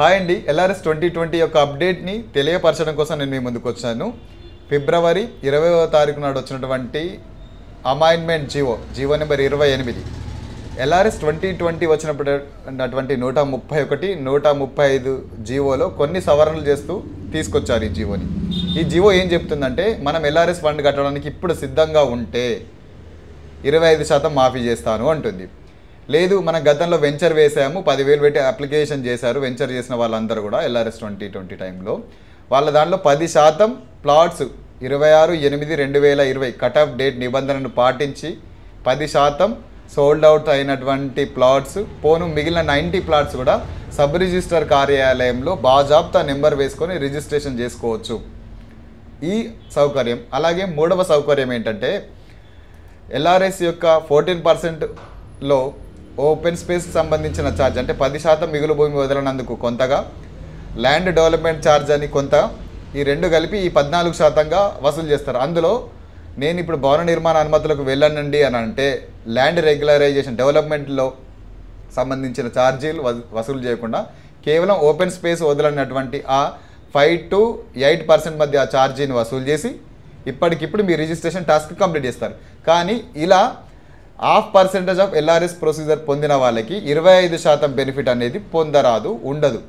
Hi అండి, LRS 2020 యొక్క అప్డేట్ని తెలియపరచడం కోసం నేను మీ ముందుకు వచ్చాను. ఫిబ్రవరి 20వ తారీఖు నాడు వచ్చినటువంటి అమైన్మెంట్ జీవో నెంబర్ 28 ఎల్ఆర్ఎస్ 2020 వచ్చినప్పుడు 131, 135 జీవోలో కొన్ని సవరణలు చేస్తూ తీసుకొచ్చారు ఈ జీవోని. ఈ జీవో ఏం చెప్తుందంటే, మనం ఎల్ఆర్ఎస్ ఫండ్ కట్టడానికి ఇప్పుడు సిద్ధంగా ఉంటే 25% మాఫీ చేస్తాను అంటుంది. లేదు, మనం గతంలో వెంచర్ వేసాము, 10,000 పెట్టి అప్లికేషన్ చేశారు వెంచర్ చేసిన వాళ్ళందరూ కూడా ఎల్ఆర్ఎస్ 2020 టైంలో. వాళ్ళ దాంట్లో 10% ప్లాట్స్ 26/8/2020 కట్ ఆఫ్ డేట్ నిబంధనను పాటించి 10% సోల్డ్ అవుట్ అయినటువంటి ప్లాట్స్ పోను మిగిలిన 90 ప్లాట్స్ కూడా సబ్ రిజిస్టర్ కార్యాలయంలో బాజాబ్తా నెంబర్ వేసుకొని రిజిస్ట్రేషన్ చేసుకోవచ్చు. ఈ సౌకర్యం. అలాగే మూడవ సౌకర్యం ఏంటంటే, ఎల్ఆర్ఎస్ యొక్క 14%లో ఓపెన్ స్పేస్కి సంబంధించిన ఛార్జ్ అంటే 10% మిగులు భూమి వదలనందుకు కొంతగా, ల్యాండ్ డెవలప్మెంట్ ఛార్జ్ అని కొంత, ఈ రెండు కలిపి ఈ 14%గా వసూలు చేస్తారు. అందులో నేను ఇప్పుడు భవన నిర్మాణ అనుమతులకు వెళ్ళనండి అని అంటే ల్యాండ్ రెగ్యులరైజేషన్ డెవలప్మెంట్లో సంబంధించిన ఛార్జీలు వసూలు చేయకుండా కేవలం ఓపెన్ స్పేస్ వదలనటువంటి ఆ 5 to 8% మధ్య ఆ ఛార్జీని వసూలు చేసి ఇప్పటికిప్పుడు మీ రిజిస్ట్రేషన్ టాస్క్ కంప్లీట్ చేస్తారు. కానీ ఇలా 0.5% ఆఫ్ ఎల్ఆర్ఎస్ ప్రొసీజర్ పొందిన వాళ్ళకి 25% బెనిఫిట్ అనేది పొందరాదు, ఉండదు.